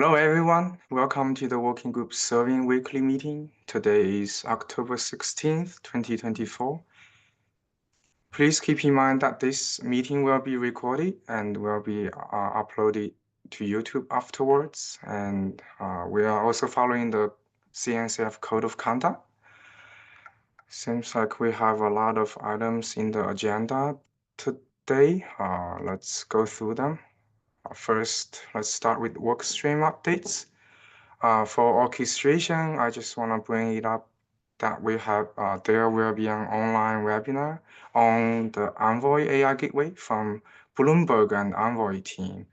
Hello, everyone. Welcome to the Working Group Serving Weekly Meeting. Today is October 16th, 2024. Please keep in mind that this meeting will be recorded and will be uploaded to YouTube afterwards. And we are also following the CNCF Code of Conduct. Seems like we have a lot of items in the agenda today. Let's go through them. First, let's start with workstream updates. For orchestration, I just want to bring it up that we have there will be an online webinar on the Envoy AI Gateway from Bloomberg and Envoy team.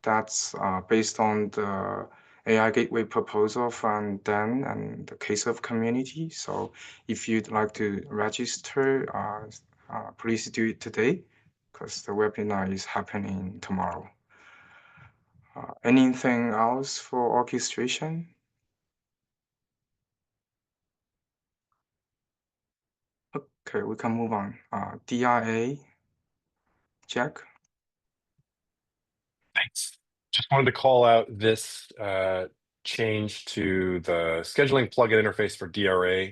That's based on the AI Gateway proposal from Dan and the case of community. So if you'd like to register, please do it today because the webinar is happening tomorrow. Anything else for orchestration? Okay, we can move on. DRA, Jack. Thanks. Just wanted to call out this change to the scheduling plugin interface for DRA.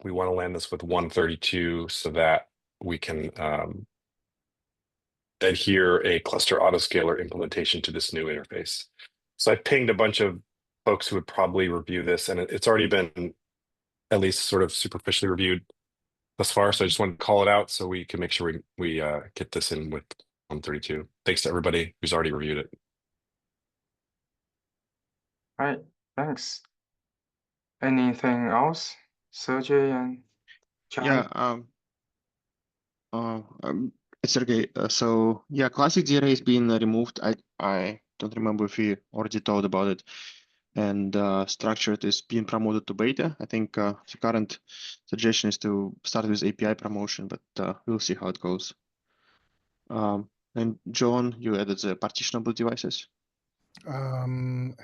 We want to land this with 132 so that we can adhere a cluster autoscaler implementation to this new interface. So I pinged a bunch of folks who would probably review this, and it's already been at least sort of superficially reviewed thus far. So I just wanted to call it out so we can make sure we get this in with 132. Thanks to everybody who's already reviewed it. All right, thanks. Anything else, Sergey and John? Yeah, it's Sergey. So yeah, classic DRA is being removed. I don't remember if we already talked about it. And structured is being promoted to beta. I think the current suggestion is to start with API promotion, but we'll see how it goes. And John, you added the partitionable devices. I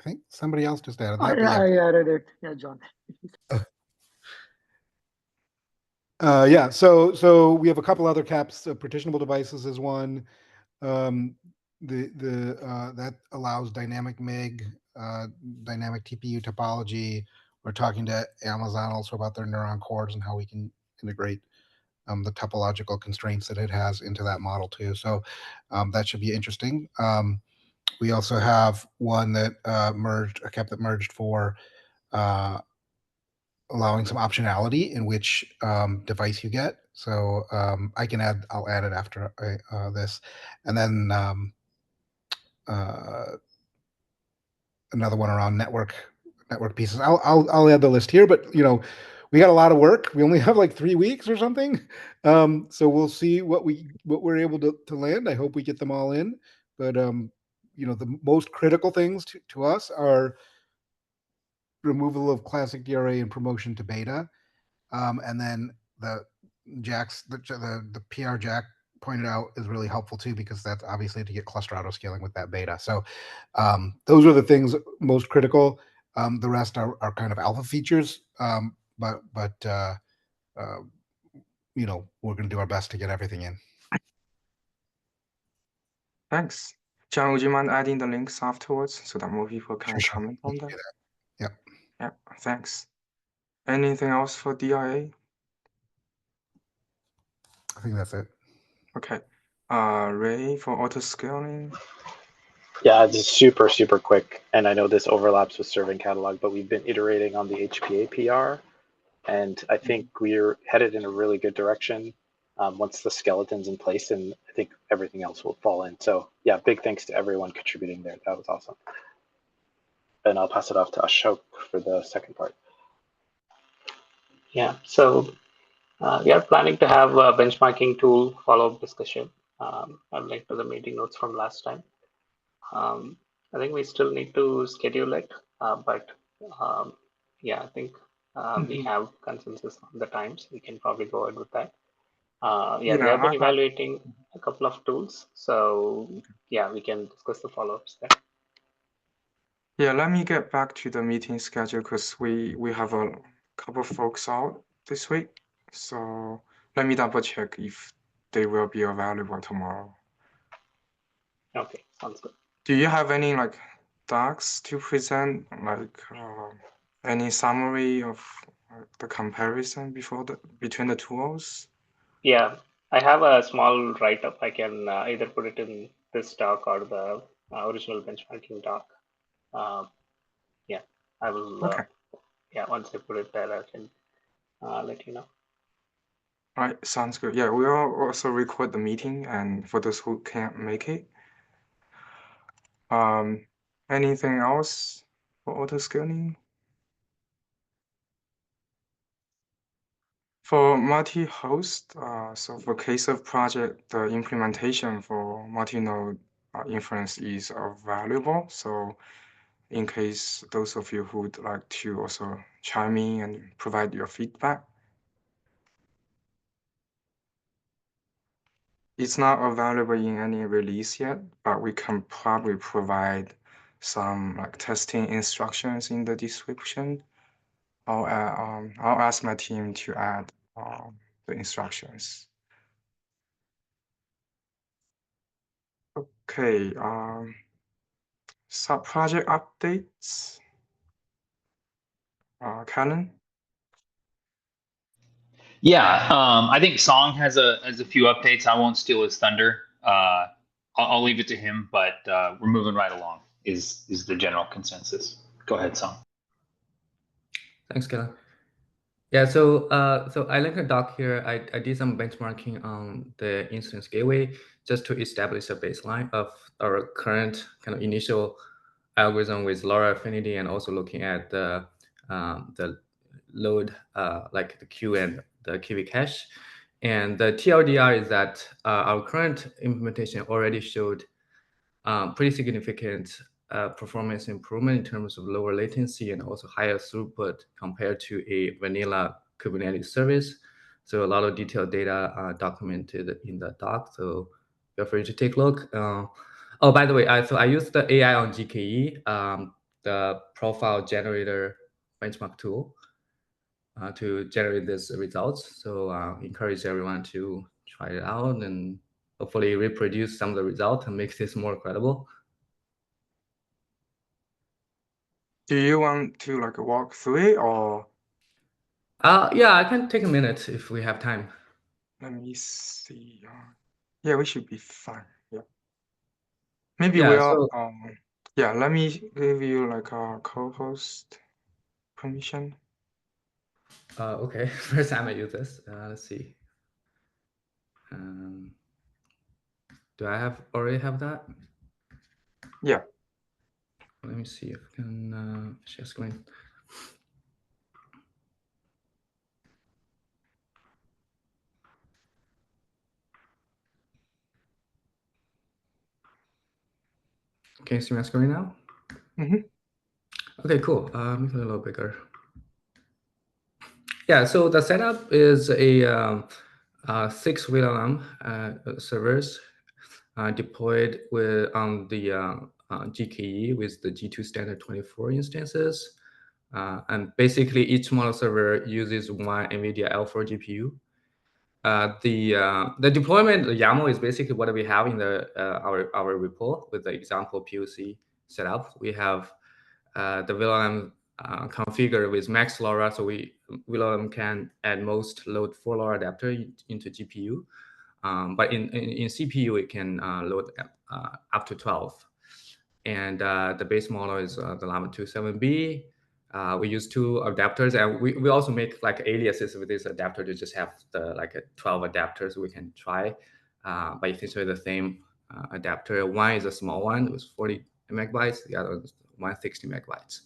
think somebody else just added I that. But yeah. I added it. Yeah, John. Yeah, so we have a couple other caps. Partitionable devices is one. That allows dynamic MIG, dynamic TPU topology. We're talking to Amazon also about their neuron cores and how we can integrate the topological constraints that it has into that model too. So that should be interesting. We also have one that merged, a cap that merged for allowing some optionality in which device you get. So I'll add it after this. And then another one around network pieces. I'll add the list here, but we got a lot of work. We only have like 3 weeks or something. So we'll see what we're able to land. I hope we get them all in. But the most critical things to us are removal of classic DRA and promotion to beta. And then the PR Jack pointed out is really helpful too, because that's obviously to get cluster auto scaling with that beta. So those are the things most critical. The rest are kind of alpha features, but we're going to do our best to get everything in. Thanks. John, would you mind adding the links afterwards so that more people can Sure. comment on them? Yeah. Yeah, thanks. Anything else for DRA? I think that's it. Okay. Ray, for auto scaling? Yeah, it's super quick. And I know this overlaps with serving catalog, but we've been iterating on the HPA PR. And I think we're headed in a really good direction once the skeleton's in place, and I think everything else will fall in. So yeah, big thanks to everyone contributing there. That was awesome. And I'll pass it off to Ashok for the second part. Yeah, so we are planning to have a benchmarking tool follow-up discussion. I've linked to the meeting notes from last time. I think we still need to schedule it, but yeah, I think we have consensus on the times. We can probably go ahead with that. We have been evaluating a couple of tools, so yeah, we can discuss the follow-ups there. Yeah, let me get back to the meeting schedule because we have a couple of folks out this week. So let me double check if they will be available tomorrow. Okay, sounds good. Do you have any docs to present, like any summary of the comparison between the tools? Yeah, I have a small write-up. I can either put it in this doc or the original benchmarking doc. Yeah, I will. Okay. Yeah, once I put it there, I can let you know. All right, sounds good. Yeah, we'll also record the meeting, and for those who can't make it. Anything else for auto-scaling? For multi-host, so for case of project, the implementation for multi-node inference is valuable. So in case those of you who would like to also chime in and provide your feedback. It's not available in any release yet, but we can probably provide some like testing instructions in the description. I'll ask my team to add the instructions. Okay, sub-project updates. Callan? Yeah, I think Song has a few updates. I won't steal his thunder. I'll leave it to him, but we're moving right along. Is the general consensus? Go ahead, Song. Thanks, Kellen. Yeah, so I linked a doc here. I did some benchmarking on the instance gateway just to establish a baseline of our current kind of initial algorithm with LoRa affinity, and also looking at the load, like the queue and the KV cache. And the TLDR is that our current implementation already showed pretty significant performance improvement in terms of lower latency and also higher throughput compared to a vanilla Kubernetes service. So a lot of detailed data documented in the doc. So feel free to take a look. Oh, by the way, so I used the AI on GKE, the profile generator benchmark tool, to generate these results. So encourage everyone to try it out and hopefully reproduce some of the results and make this more credible. Do you want to like walk through it, or? Yeah, I can take a minute if we have time. Let me see. Yeah, we should be fine. Yeah. Maybe Yeah, we'll yeah, let me give you like a co-host permission. Okay, first time I use this. Let's see. Do I already have that? Yeah. Let me see if I can share screen. Can you see my screen now? Mm-hmm. Okay, cool. Make it a little bigger. Yeah, so the setup is a 6 VLLM servers deployed on the GKE with the G2 standard 24 instances. And basically each model server uses one NVIDIA L4 GPU. The deployment, the YAML is basically what we have in the our repo with the example POC setup. We have the VLLM configured with max LoRa, so VLLM can at most load 4 LoRa adapter into GPU, but in CPU it can load up to 12. And the base model is the Llama 2 7B. We use 2 adapters, and we also make like aliases with this adapter to just have the like 12 adapters we can try, but essentially the same adapter. One is a small one with 40 megabytes, the other is 160 megabytes.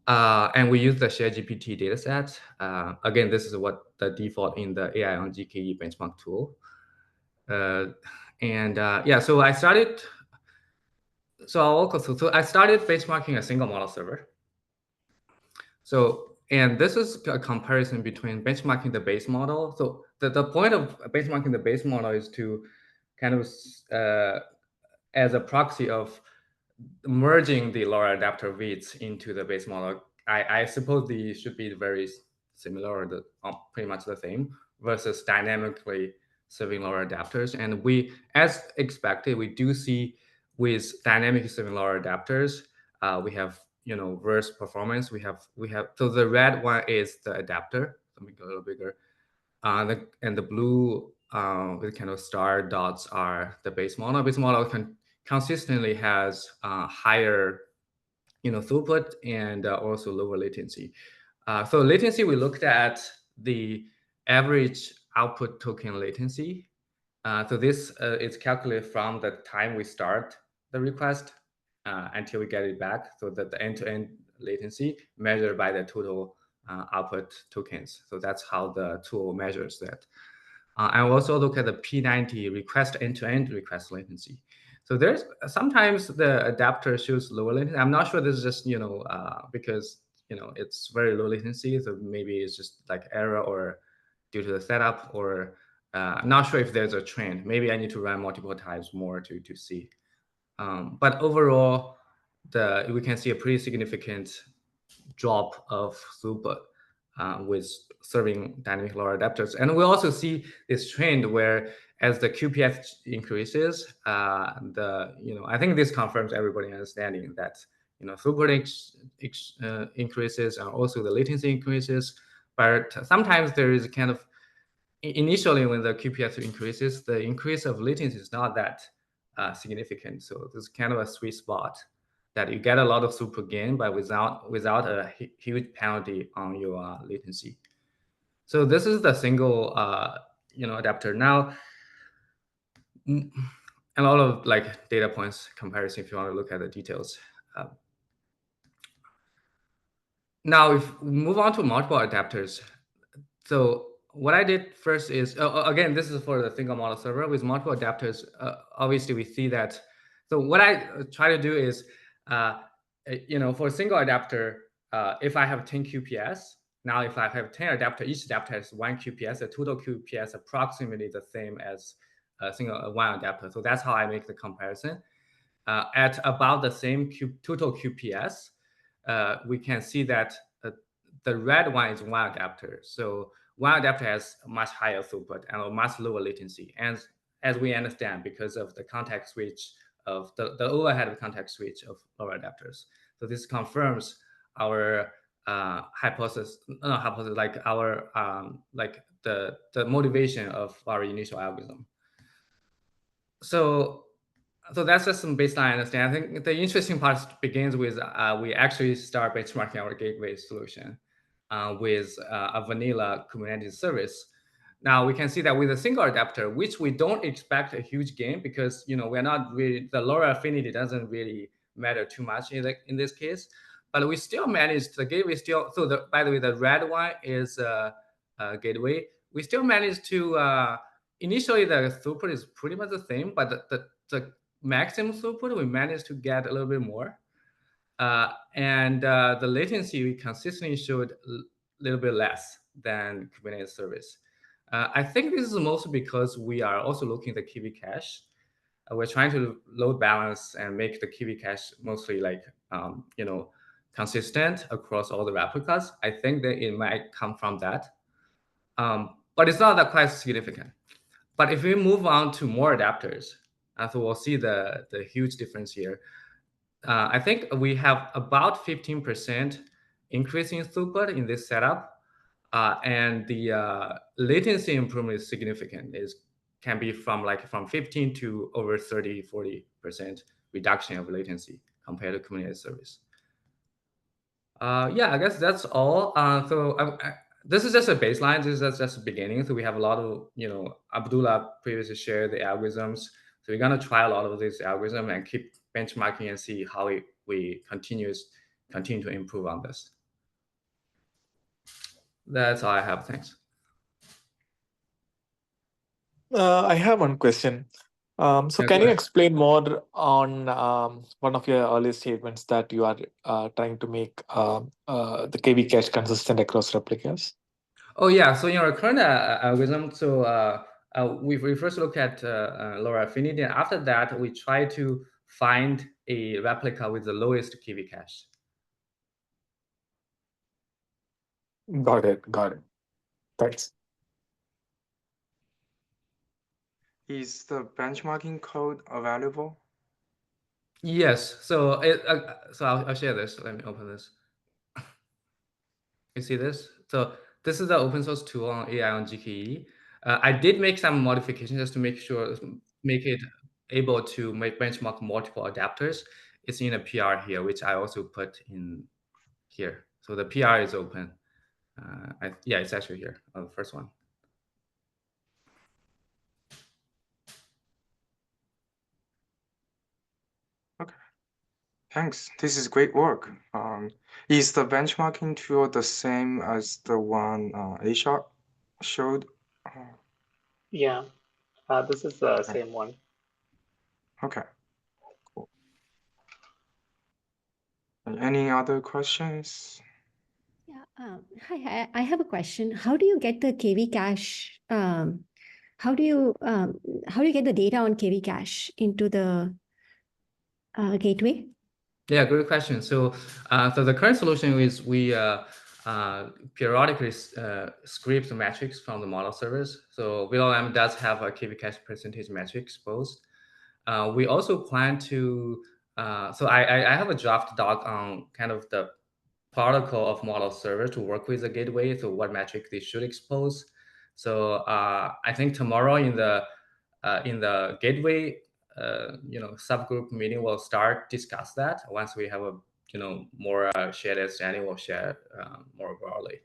And we use the ShareGPT dataset. Again, this is what the default in the AI on GKE benchmark tool. Yeah, so I started. So I started benchmarking a single model server. So, and this is a comparison between benchmarking the base model. So the point of benchmarking the base model is to kind of as a proxy of merging the LoRa adapter weights into the base model. I suppose these should be very similar or pretty much the same versus dynamically serving LoRa adapters. And we, as expected, we do see with dynamic serving LoRa adapters, we have worse performance. We have so the red one is the adapter. Let me go a little bigger. And the blue with kind of star dots are the base model. Base model consistently has higher throughput and also lower latency. So latency, we looked at the average output token latency. So this is calculated from the time we start the request until we get it back. So that the end-to-end latency measured by the total output tokens. So that's how the tool measures that. I also look at the P90 request end-to-end request latency. So there's sometimes the adapter shows lower latency. I'm not sure this is just because it's very low latency, so maybe it's just like error or due to the setup, or I'm not sure if there's a trend. Maybe I need to run multiple times more to see. But overall, we can see a pretty significant drop of throughput with serving dynamic LoRa adapters. And we also see this trend where as the QPF increases, I think this confirms everybody understanding that throughput increases and also the latency increases. But sometimes there is a kind of initially when the QPF increases, the increase of latency is not that significant. So there's kind of a sweet spot that you get a lot of throughput gain, but without a huge penalty on your latency. So this is the single adapter. Now, a lot of like data points comparison if you want to look at the details. Now, if we move on to multiple adapters, so what I did first is, again, this is for the single model server with multiple adapters. Obviously, we see that. So what I try to do is, for a single adapter, if I have 10 QPS, now if I have 10 adapters, each adapter has 1 QPS, the total QPS approximately the same as a single one adapter. So that's how I make the comparison. At about the same total QPS, we can see that the red one is one adapter. So one adapter has much higher throughput and a much lower latency. And as we understand, because of the context switch of the overhead of context switch of LoRa adapters. So this confirms our hypothesis, like our the motivation of our initial algorithm. So that's just some baseline understanding. I think the interesting part begins with we actually start benchmarking our gateway solution with a vanilla Kubernetes service. Now we can see that with a single adapter, which we don't expect a huge gain because we're not really, the LoRa affinity doesn't really matter too much in this case, but we still managed the gateway still. So by the way, the red one is a gateway. We still managed to initially the throughput is pretty much the same, but the maximum throughput we managed to get a little bit more. And the latency we consistently showed a little bit less than Kubernetes service. I think this is mostly because we are also looking at the Kiwi cache. We're trying to load balance and make the Kiwi cache mostly like consistent across all the replicas. I think that it might come from that, but it's not that quite significant. But if we move on to more adapters, so we'll see the huge difference here. I think we have about 15% increase in throughput in this setup, and the latency improvement is significant. Can be from 15 to over 30-40% reduction of latency compared to Kubernetes service. Yeah, I guess that's all. So this is just a baseline. This is just a beginning. So we have a lot of, Abdullah previously shared the algorithms. So we're gonna try a lot of these algorithms and keep benchmarking and see how we continue to improve on this. That's all I have. Thanks. I have one question. So can you explain more on one of your earlier statements that you are trying to make the KV cache consistent across replicas? Oh yeah, so in our current algorithm, so we first look at LoRa affinity, and after that we try to find a replica with the lowest KV cache. Got it. Thanks. Is the benchmarking code available? Yes. So I'll share this. Let me open this. You see this? So this is the open source tool on AI on GKE. I did make some modifications just to make it able to benchmark multiple adapters. It's in a PR here, which I also put in here. So the PR is open. Yeah, it's actually here, the first one. Okay, thanks. This is great work. Is the benchmarking tool the same as the one A-Sharp showed? Yeah, this is the same one. Okay, cool. Any other questions? Yeah. Hi, I have a question. How do you get the KV cache? How do you get the data on KV cache into the gateway? Yeah, good question. So the current solution is we periodically script metrics from the model servers. So VLLM does have a KV cache percentage metric exposed. We also plan to, so I have a draft doc on kind of the protocol of model server to work with the gateway, so what metric they should expose. So I think tomorrow in the gateway subgroup meeting, we'll start discuss that. Once we have a more shared understanding, we'll share more broadly.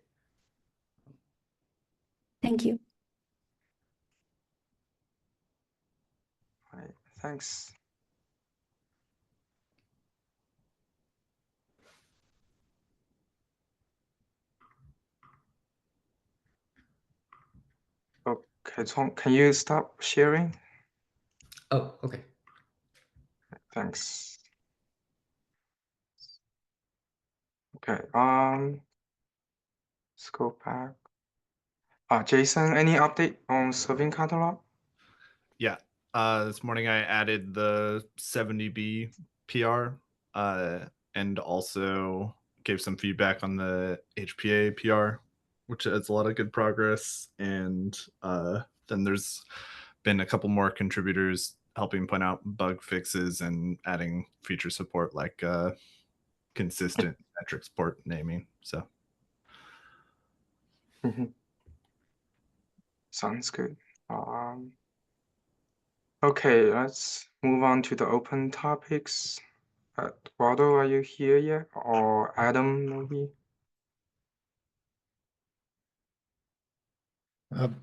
Thank you. All right, thanks. Okay, Tom, can you stop sharing? Oh, okay. Thanks. Okay, let's go back. Jason, any update on serving catalog? Yeah, this morning I added the 70B PR and also gave some feedback on the HPA PR, which has a lot of good progress. And then there's been a couple more contributors helping point out bug fixes and adding feature support like consistent metrics port naming. So Sounds good. Okay, let's move on to the open topics. Eduardo, are you here yet? Or Adam, maybe?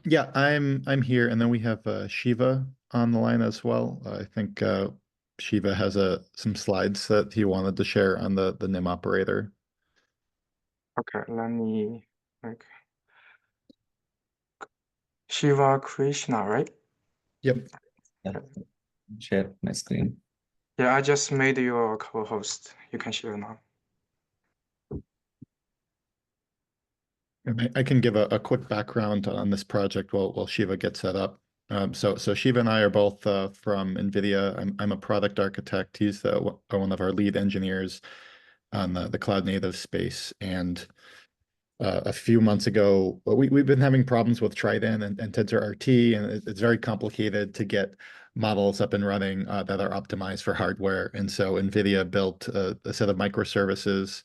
Yeah, I'm here, and then we have Shiva on the line as well. I think Shiva has some slides that he wanted to share on the NIM operator. Okay, let me Shiva Krishna, right? Yep. Okay. Share my screen. Yeah, I just made you a co-host. You can share now. I can give a quick background on this project while Shiva gets set up. So Shiva and I are both from NVIDIA. I'm a product architect. He's one of our lead engineers on the cloud native space. And a few months ago, we've been having problems with Trident and TensorRT, and it's very complicated to get models up and running that are optimized for hardware. And so NVIDIA built a set of microservices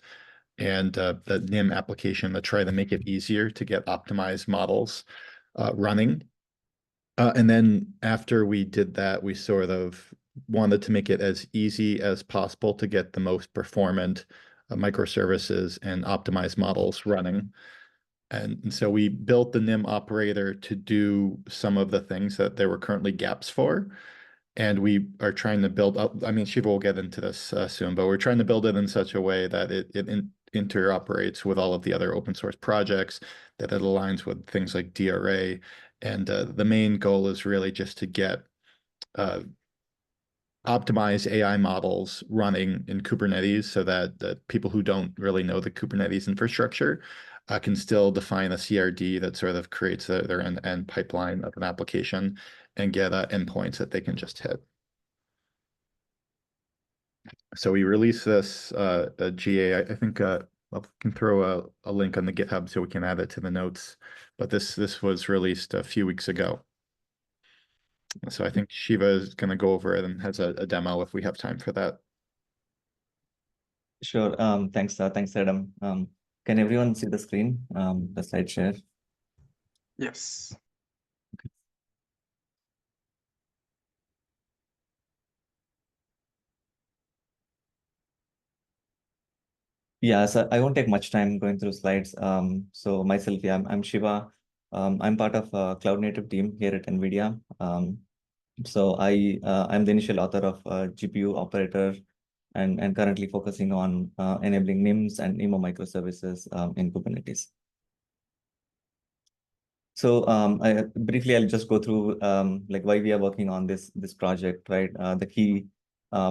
and the NIM application to try to make it easier to get optimized models running. And then after we did that, we sort of wanted to make it as easy as possible to get the most performant microservices and optimized models running. And so we built the NIM operator to do some of the things that there were currently gaps for. And we are trying to build up, I mean, Shiva will get into this soon, but we're trying to build it in such a way that it interoperates with all of the other open source projects, that it aligns with things like DRA. And the main goal is really just to get optimize AI models running in Kubernetes so that people who don't really know the Kubernetes infrastructure can still define a CRD that sort of creates their end-to-end pipeline of an application and get endpoints that they can just hit. So we released this GA. I think I can throw a link on the GitHub so we can add it to the notes. But this was released a few weeks ago. So I think Shiva is going to go over it and has a demo if we have time for that. Sure. Thanks, Adam. Can everyone see the screen, the slide share? Yes. Yeah, so I won't take much time going through slides. So myself, yeah, I'm Shiva. I'm part of a cloud native team here at NVIDIA. So I'm the initial author of GPU operator and currently focusing on enabling NIMs and NEMO microservices in Kubernetes. So briefly, I'll just go through like why we are working on this project, right? The key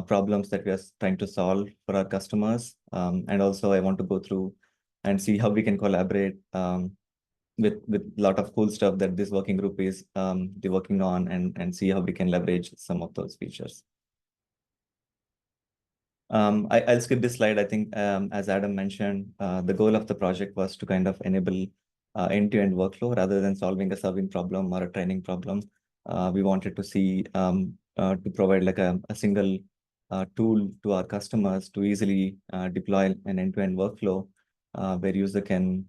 problems that we are trying to solve for our customers. And also I want to go through and see how we can collaborate with a lot of cool stuff that this working group is working on and see how we can leverage some of those features. I'll skip this slide. I think as Adam mentioned, the goal of the project was to kind of enable end-to-end workflow rather than solving a serving problem or a training problem. We wanted to see to provide like a single tool to our customers to easily deploy an end-to-end workflow where user can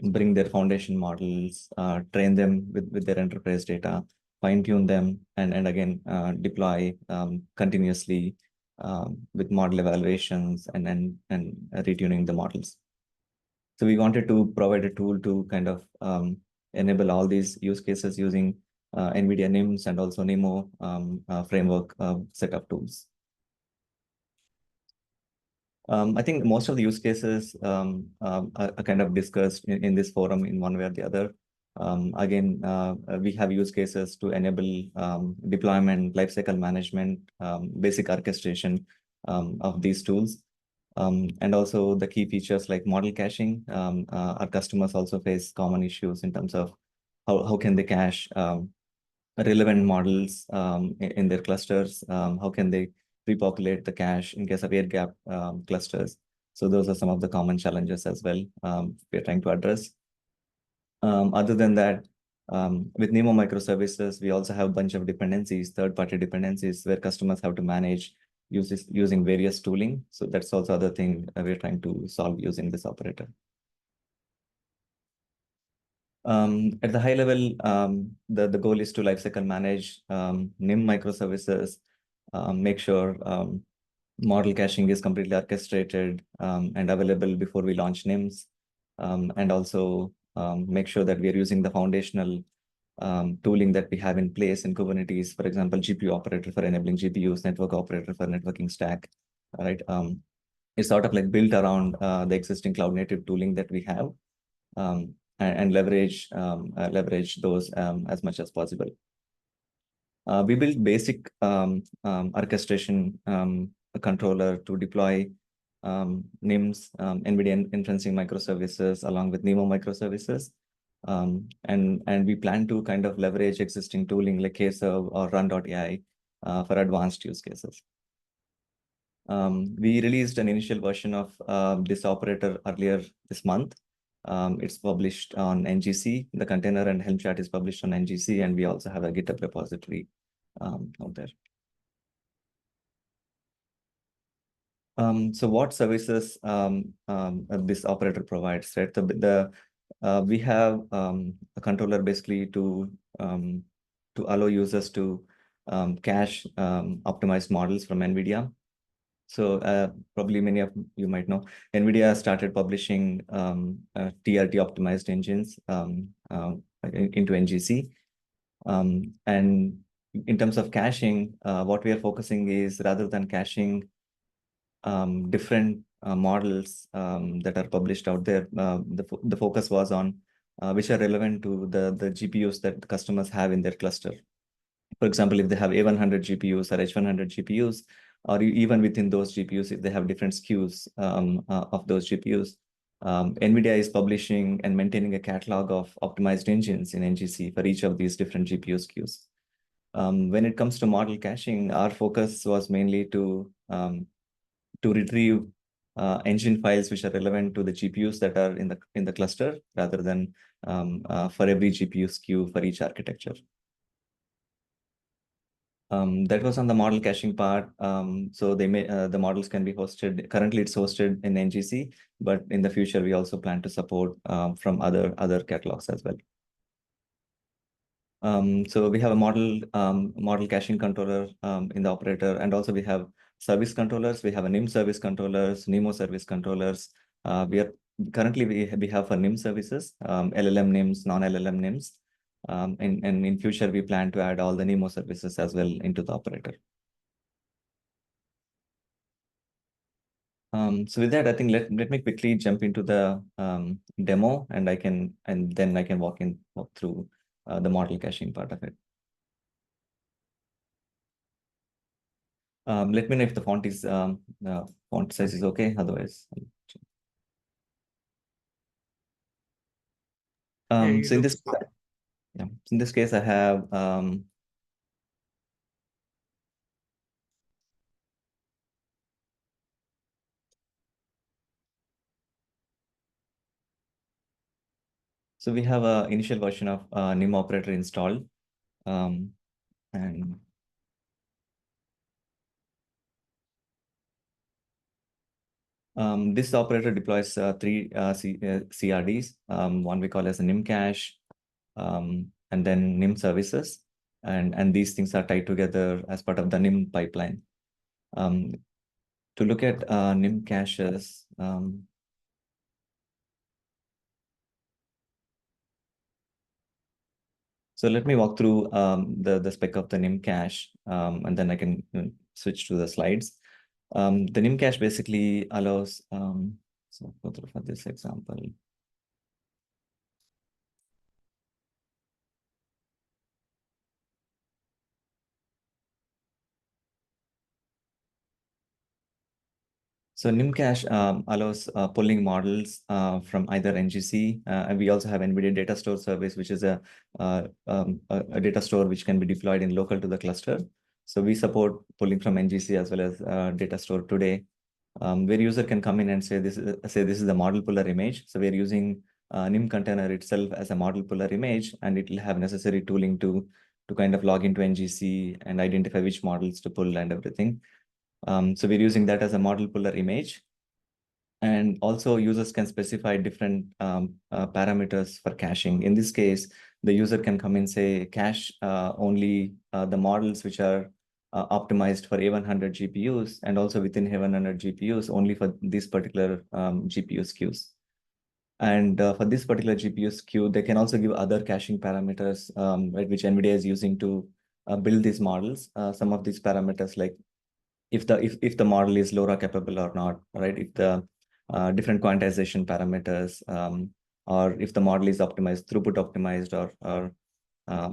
bring their foundation models, train them with their enterprise data, fine-tune them, and again, deploy continuously with model evaluations and retuning the models. So we wanted to provide a tool to kind of enable all these use cases using NVIDIA NIMs and also NEMO framework set of tools. I think most of the use cases are kind of discussed in this forum in one way or the other. Again, we have use cases to enable deployment, lifecycle management, basic orchestration of these tools. And also the key features like model caching. Our customers also face common issues in terms of how can they cache relevant models in their clusters, how can they repopulate the cache in case of air gap clusters. So those are some of the common challenges as well we're trying to address. Other than that, with NEMO microservices, we also have a bunch of dependencies, third-party dependencies, where customers have to manage using various tooling. So that's also other thing we're trying to solve using this operator. At the high level, the goal is to lifecycle manage NIM microservices, make sure model caching is completely orchestrated and available before we launch NIMs, and also make sure that we are using the foundational tooling that we have in place in Kubernetes, for example, GPU operator for enabling GPUs, network operator for networking stack, right? It's sort of like built around the existing cloud native tooling that we have. And leverage those as much as possible. We built basic orchestration controller to deploy NIMs, NVIDIA inferencing microservices along with NEMO microservices. And we plan to kind of leverage existing tooling like Kserve or Run.ai for advanced use cases. We released an initial version of this operator earlier this month. It's published on NGC. The container and Helm chart is published on NGC, and we also have a GitHub repository out there. So what services this operator provides, right? We have a controller basically to allow users to cache optimized models from NVIDIA. So probably many of you might know, NVIDIA started publishing TRT optimized engines into NGC. And in terms of caching, what we are focusing is rather than caching different models that are published out there, the focus was on which are relevant to the GPUs that the customers have in their cluster. For example, if they have A100 GPUs or H100 GPUs, or even within those GPUs, if they have different SKUs of those GPUs, NVIDIA is publishing and maintaining a catalog of optimized engines in NGC for each of these different GPU SKUs. When it comes to model caching, our focus was mainly to retrieve engine files which are relevant to the GPUs that are in the cluster, rather than for every GPU SKU for each architecture. That was on the model caching part. So they may the models can be hosted. Currently, it's hosted in NGC, but in the future, we also plan to support from other catalogs as well. So we have a model caching controller in the operator, and also we have service controllers. We have a NIM service controllers, NEMO service controllers. Currently we have for NIM services, LLM NIMs, non-LLM NIMs. And in future, we plan to add all the NEMO services as well into the operator. So with that, I think let me quickly jump into the demo, and then I can walk through the model caching part of it. Let me know if the font size is okay. Otherwise, so in this, yeah, in this case, I have so we have a initial version of NIM operator installed, and this operator deploys three CRDs. One we call as a NIM cache, and then NIM services, and these things are tied together as part of the NIM pipeline. To look at NIM caches, so let me walk through the spec of the NIM cache, and then I can switch to the slides. The NIM cache basically allows, so go through for this example. So NIM cache allows pulling models from either NGC, and we also have NVIDIA Data Store Service, which is a data store which can be deployed in local to the cluster. So we support pulling from NGC as well as data store today, where user can come in and say this is the model puller image. So we're using NIM container itself as a model puller image, and it will have necessary tooling to kind of log into NGC and identify which models to pull and everything. So we're using that as a model puller image. And also users can specify different parameters for caching. In this case, the user can come and say cache only the models which are optimized for A100 GPUs, and also within A100 GPUs only for this particular GPU SKUs. And for this particular GPU SKU, they can also give other caching parameters, right, which NVIDIA is using to build these models. Some of these parameters, like if the model is LoRa capable or not, right? If the different quantization parameters, or if the model is optimized, throughput optimized, or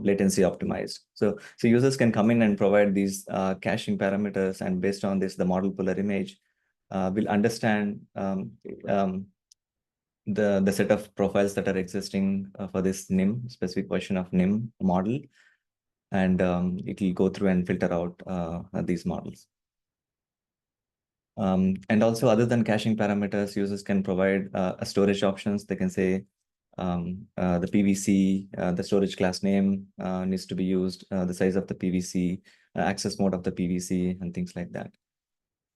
latency optimized. So users can come in and provide these caching parameters, and based on this, the model puller image will understand the set of profiles that are existing for this NIM, specific version of NIM model, and it will go through and filter out these models. And also, other than caching parameters, users can provide storage options. They can say the PVC, the storage class name needs to be used, the size of the PVC, access mode of the PVC, and things like that.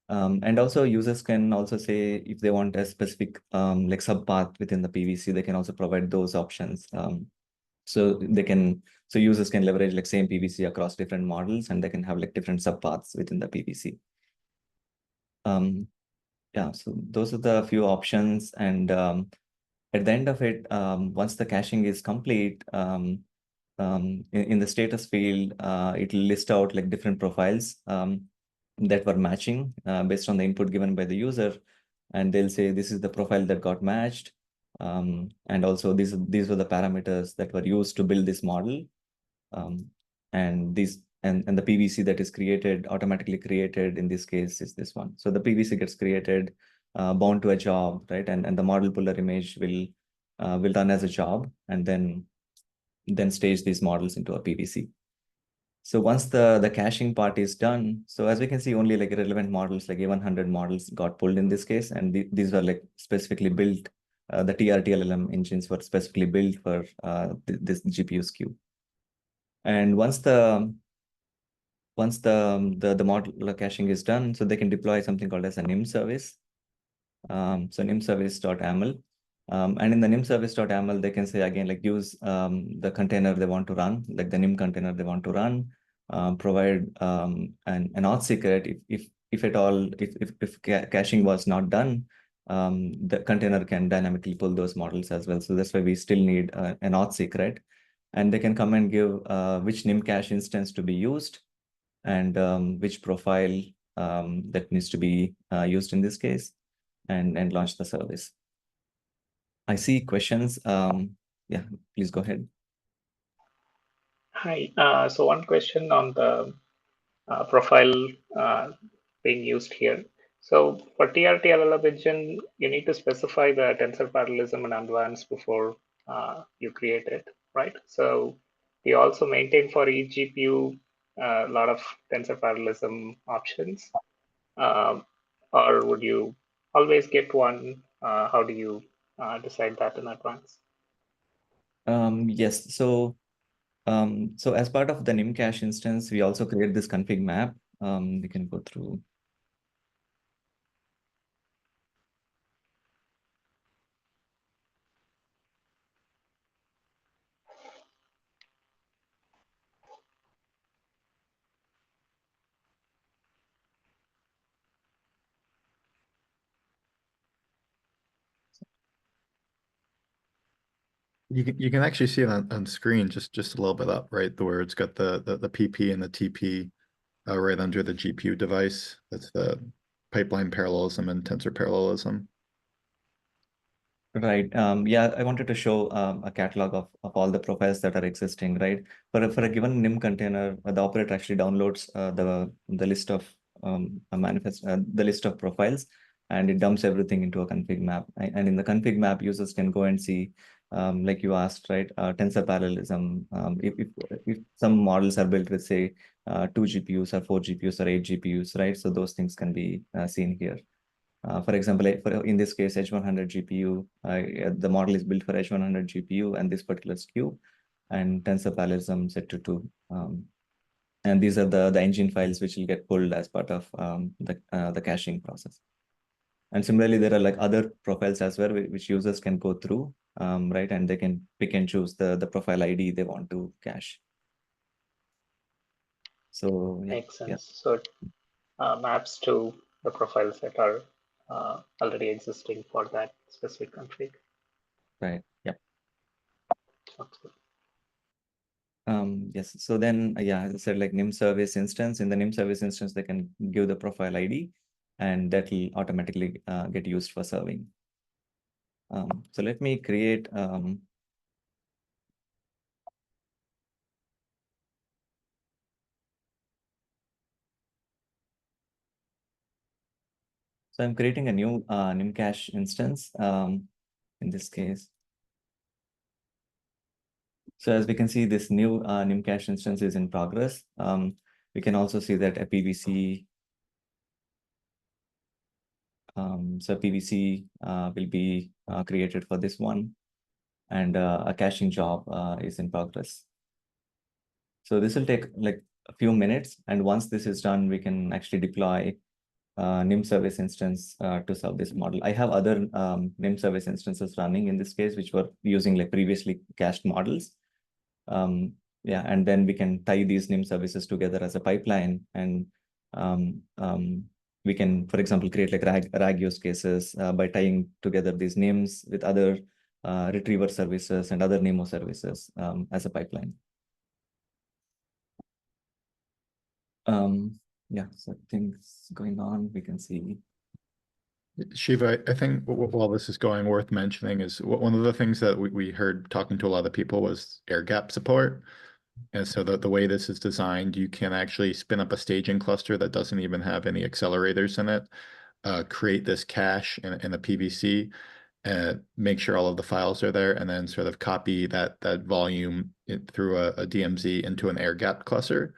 And also, users can also say if they want a specific like subpath within the PVC, they can also provide those options. So users can leverage like same PVC across different models, and they can have like different subpaths within the PVC. Yeah, so those are the few options, and at the end of it, once the caching is complete, in the status field, it will list out like different profiles that were matching based on the input given by the user, and they'll say this is the profile that got matched, and also these were the parameters that were used to build this model, and the PVC that is created, automatically created in this case, is this one. So the PVC gets created, bound to a job, right? And the model puller image will run as a job, and then stage these models into a PVC. So once the caching part is done, so as we can see, only like relevant models, like A100 models got pulled in this case, and these were like specifically built. The TRT-LLM engines were specifically built for this GPU SKU. And once the once the model caching is done, so they can deploy something called as a NIM service. So NIM service.aml. And in the NIM service.aml, they can say again, like use the container they want to run, like the NIM container they want to run, provide an auth secret if at all, if caching was not done, the container can dynamically pull those models as well. So that's why we still need an auth secret. And they can come and give which NIM cache instance to be used and which profile that needs to be used in this case, and launch the service. I see questions. Yeah, please go ahead. Hi. So one question on the profile being used here. So for TRT LLM engine, you need to specify the tensor parallelism in advance before you create it, right? So you also maintain for each GPU a lot of tensor parallelism options, or would you always get one? How do you decide that in advance? Yes. So as part of the NIM cache instance, we also create this config map. We can go through. You can actually see it on screen just a little bit up, right? Where it's got the PP and the TP right under the GPU device. That's the pipeline parallelism and tensor parallelism. Right. Yeah, I wanted to show a catalog of all the profiles that are existing, right? For a given NIM container, the operator actually downloads the list of the list of profiles, and it dumps everything into a config map. And in the config map, users can go and see, like you asked, right? Tensor parallelism. If some models are built with, say, 2 GPUs or 4 GPUs or 8 GPUs, right? So those things can be seen here. For example, in this case, H100 GPU, the model is built for H100 GPU and this particular SKU, and tensor parallelism set to 2. And these are the engine files which will get pulled as part of the caching process. And similarly, there are like other profiles as well, which users can go through, right? And they can pick and choose the profile ID they want to cache. So yeah, Makes sense. So it maps to the profiles that are already existing for that specific config. Right. Yep. Okay. Yes. So then, yeah, as I said, like NIM service instance. In the NIM service instance, they can give the profile ID, and that will automatically get used for serving. So let me create. So I'm creating a new NIM cache instance in this case. So as we can see, this new NIM cache instance is in progress. We can also see that a PVC. So PVC will be created for this one, and a caching job is in progress. So this will take like a few minutes, and once this is done, we can actually deploy NIM service instance to serve this model. I have other NIM service instances running in this case, which were using like previously cached models. Yeah, and then we can tie these NIM services together as a pipeline, and we can, for example, create like RAG use cases by tying together these NIMs with other retriever services and other NEMO services as a pipeline. Yeah, so things going on, we can see. Shiva, I think while this is going, worth mentioning is one of the things that we heard talking to a lot of people was air gap support. And so the way this is designed, you can actually spin up a staging cluster that doesn't even have any accelerators in it, create this cache in a PVC, and make sure all of the files are there, and then sort of copy that volume through a DMZ into an air gap cluster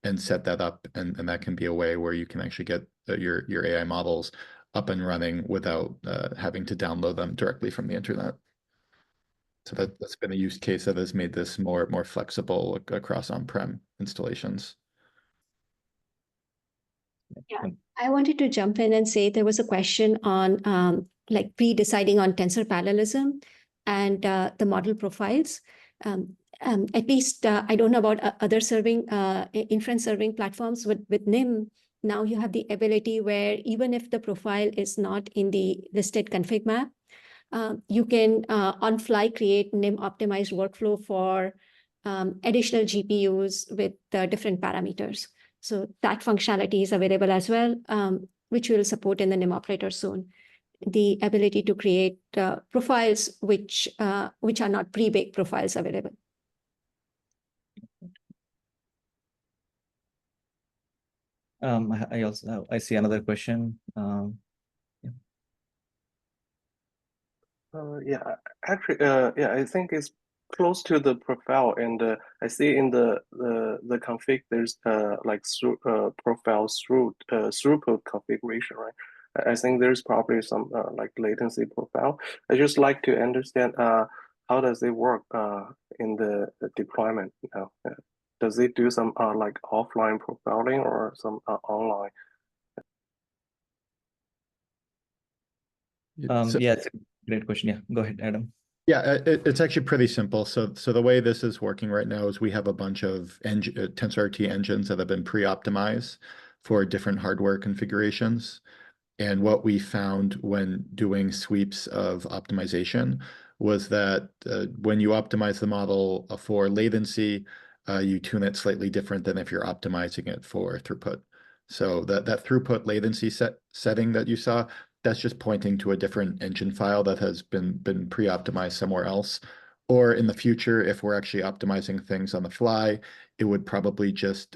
and set that up. And that can be a way where you can actually get your AI models up and running without having to download them directly from the internet. So that's been a use case that has made this more flexible across on-prem installations. Yeah, I wanted to jump in and say there was a question on like pre-deciding on tensor parallelism and the model profiles. At least I don't know about other serving inference serving platforms with NIM. Now you have the ability where even if the profile is not in the listed config map, you can on fly create NIM optimized workflow for additional GPUs with different parameters. So that functionality is available as well, which we'll support in the NIM operator soon. The ability to create profiles which are not pre-baked profiles available. I see another question. Yeah, actually, yeah, I think it's close to the profile, and I see in the config there's like profile throughput configuration, right? I think there's probably some like latency profile. I just like to understand how does it work in the deployment now? Does it do some like offline profiling or some online? Yeah, it's a great question. Yeah, go ahead, Adam. Yeah, it's actually pretty simple. So the way this is working right now is we have a bunch of TensorRT engines that have been pre-optimized for different hardware configurations. And what we found when doing sweeps of optimization was that when you optimize the model for latency, you tune it slightly different than if you're optimizing it for throughput. So that throughput latency setting that you saw, that's just pointing to a different engine file that has been pre-optimized somewhere else. Or in the future, if we're actually optimizing things on the fly, it would probably just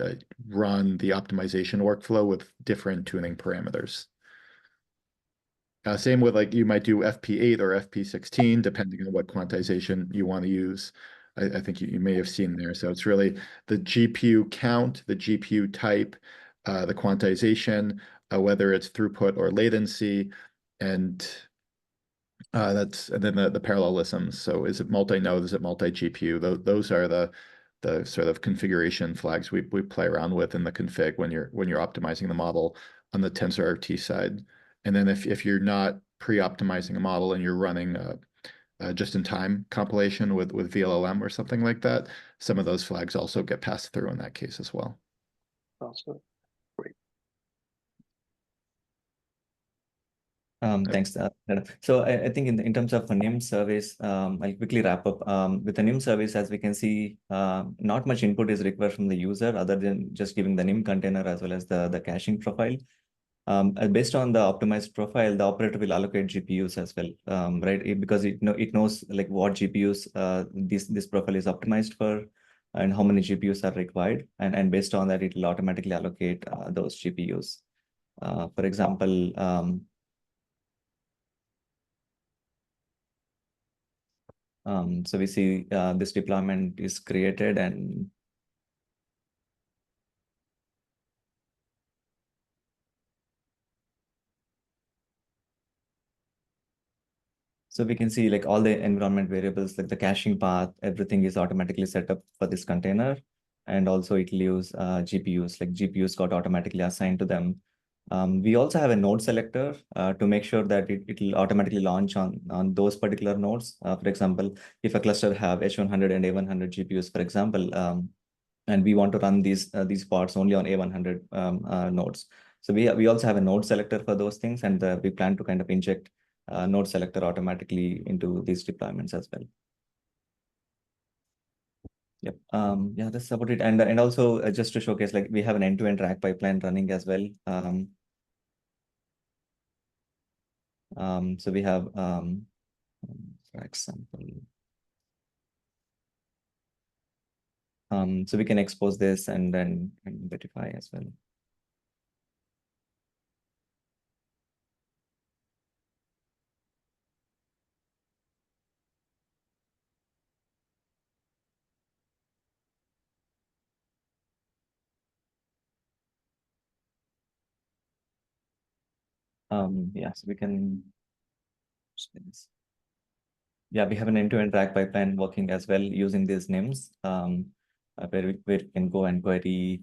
run the optimization workflow with different tuning parameters. Same with like you might do FP8 or FP16, depending on what quantization you want to use. I think you may have seen there. So it's really the GPU count, the GPU type, the quantization, whether it's throughput or latency, and then the parallelisms. So is it multi-node? Is it multi-GPU? Those are the sort of configuration flags we play around with in the config when you're optimizing the model on the TensorRT side. And then if you're not pre-optimizing a model and you're running a just-in-time compilation with VLLM or something like that, some of those flags also get passed through in that case as well. Awesome. Great. Thanks. So I think in terms of a NIM service, I'll quickly wrap up. With the NIM service, as we can see, not much input is required from the user other than just giving the NIM container as well as the caching profile. Based on the optimized profile, the operator will allocate GPUs as well, right? Because it knows like what GPUs this profile is optimized for and how many GPUs are required. And based on that, it will automatically allocate those GPUs. For example, so we see this deployment is created and so we can see like all the environment variables, like the caching path, everything is automatically set up for this container. And also it will use GPUs, like GPUs got automatically assigned to them. We also have a node selector to make sure that it will automatically launch on those particular nodes. For example, if a cluster have H100 and A100 GPUs, for example, and we want to run these pods only on A100 nodes. So we also have a node selector for those things, and we plan to kind of inject node selector automatically into these deployments as well. Yep. Yeah, that's about it. And also just to showcase, like we have an end-to-end rack pipeline running as well. So we have, for example, so we can expose this and then verify as well. Yeah, so we can. Yeah, we have an end-to-end rack pipeline working as well using these names, where we can go and query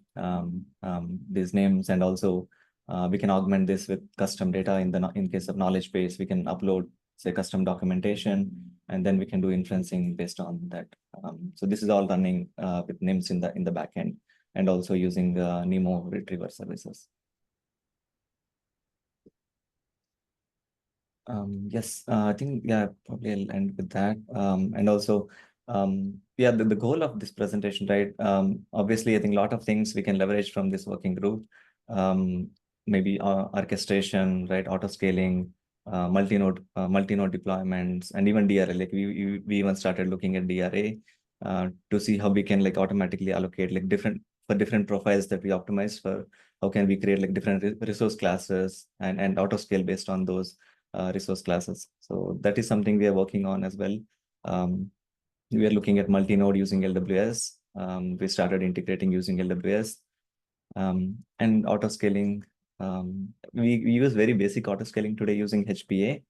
these names and also We can augment this with custom data. In case of knowledge base, we can upload, say, custom documentation, and then we can do inferencing based on that. So this is all running with NIMs in the backend, and also using NeMo retriever services. Yes, I think, yeah, probably I'll end with that. And also, yeah, the goal of this presentation, right? Obviously, I think a lot of things we can leverage from this working group. Maybe orchestration, right? Auto scaling, multi-node deployments, and even DRA. Like we even started looking at DRA to see how we can like automatically allocate like different profiles that we optimize for. How can we create like different resource classes and auto scale based on those resource classes. So that is something we are working on as well. We are looking at multi-node using LWS. We started integrating using LWS and auto scaling. We use very basic auto scaling today using HPA,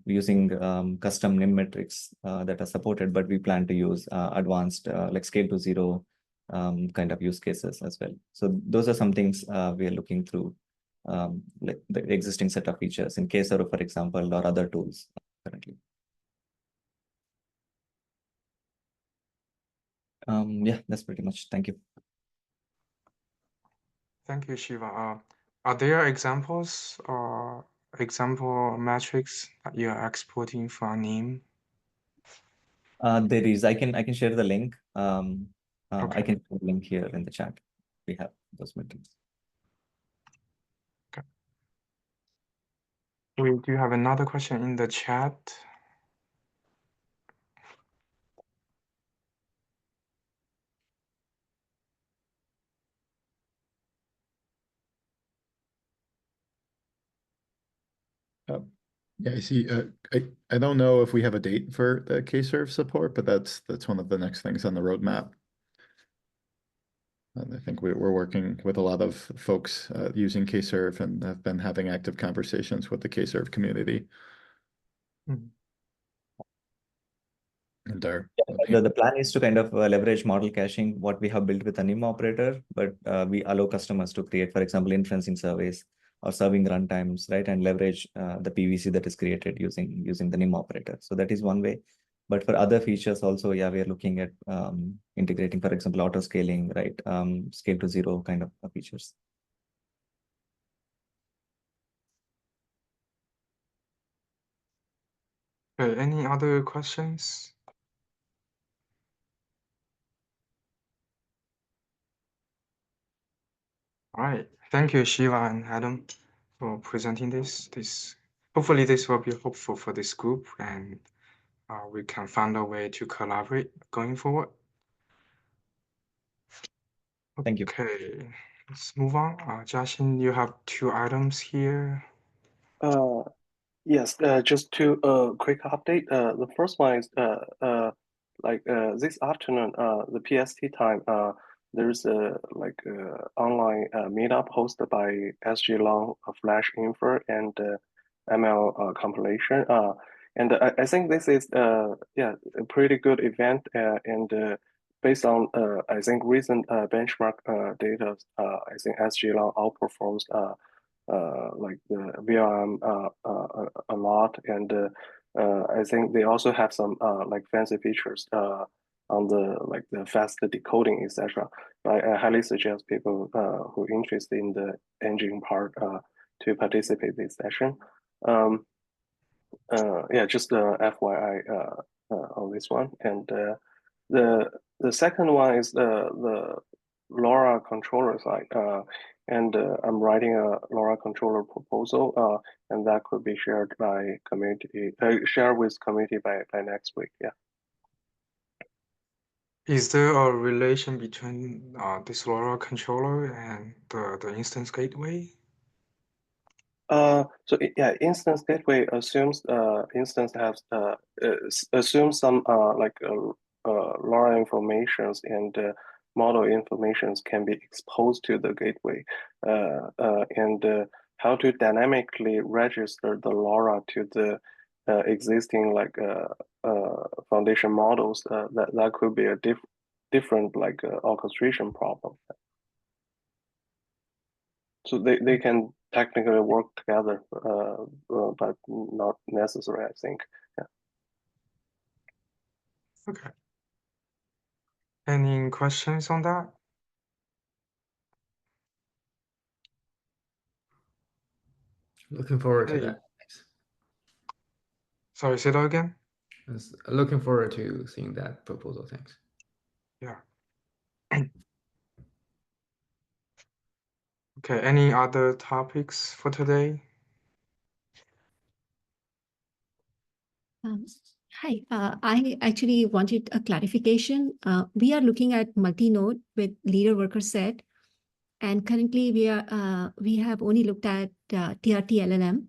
using custom NIM metrics that are supported, but we plan to use advanced like scale to zero kind of use cases as well. So those are some things we are looking through. Like the existing set of features in KServe, for example, or other tools currently. Yeah, that's pretty much. Thank you. Thank you, Shiva. Are there examples or example metrics that you are exporting from NIM? There is. I can share the link. Okay. I can share the link here in the chat. We have those metrics. Okay. We do have another question in the chat. Yeah, I see. I don't know if we have a date for the KServe support, but that's one of the next things on the roadmap. And I think we're working with a lot of folks using KServe and have been having active conversations with the KServe community. Mm-hmm. And the plan is to kind of leverage model caching, what we have built with a NIM operator, but we allow customers to create, for example, inferencing surveys or serving runtimes, right? And leverage the PVC that is created using the NIM operator. So that is one way. But for other features also, yeah, we are looking at integrating, for example, auto scaling, right? Scale to zero kind of features. Okay, any other questions? All right, thank you, Shiva and Adam, for presenting this. Hopefully this will be helpful for this group, and we can find a way to collaborate going forward. Thank you. Okay, let's move on. Jiaxin, you have 2 items here. Yes, just two quick update. The first one is this afternoon, the PST time, there's a online meetup hosted by SG Long, Flash Infer, and ML compilation. And I think this is a pretty good event, and based on I think recent benchmark data, I think SG Long outperforms like the VRM a lot, and I think they also have some like fancy features on the fast decoding, etc. I highly suggest people who are interested in the engine part to participate in this session. Yeah, just FYI on this one. And the second one is the LoRa controller side. And I'm writing a LoRa controller proposal, and that could be shared by community, shared with community by next week. Yeah. Is there a relation between this LoRa controller and the instance gateway? So yeah, instance gateway assumes instance has assumes some LoRa informations and model informations can be exposed to the gateway, and how to dynamically register the LoRa to the existing foundation models, that could be a different orchestration problem. So they can technically work together, but not necessary, I think. Yeah. Okay. Any questions on that? Looking forward to Hey. that. Thanks. Sorry, say that again? Looking forward to seeing that proposal. Thanks. Yeah. Okay, any other topics for today? Hi, I actually wanted a clarification. We are looking at multi-node with leader worker set, and currently we have only looked at TRT LLM.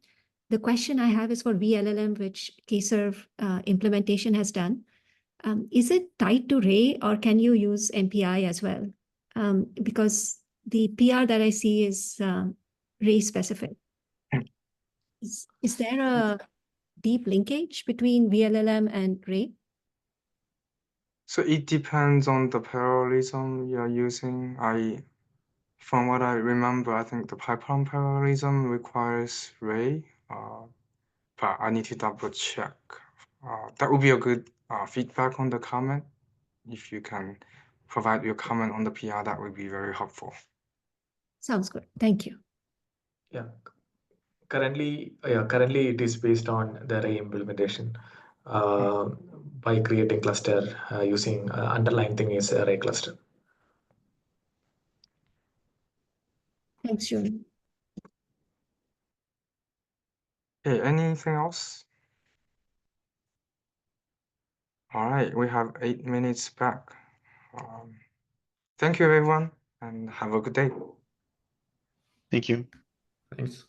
The question I have is for VLLM, which Kserve implementation has done. Is it tied to Ray, or can you use MPI as well? Because the PR that I see is Ray specific. Is there a deep linkage between VLLM and Ray? So it depends on the parallelism you're using. From what I remember, I think the pipeline parallelism requires Ray, but I need to double check. That would be a good feedback on the comment. If you can provide your comment on the PR, that would be very helpful. Sounds good. Thank you. Yeah. Currently it is based on the Ray implementation. By creating cluster using underlying thing is a Ray cluster. Thanks, Julie. Okay, anything else? All right, we have 8 minutes back. Thank you, everyone, and have a good day. Thank you. Thanks.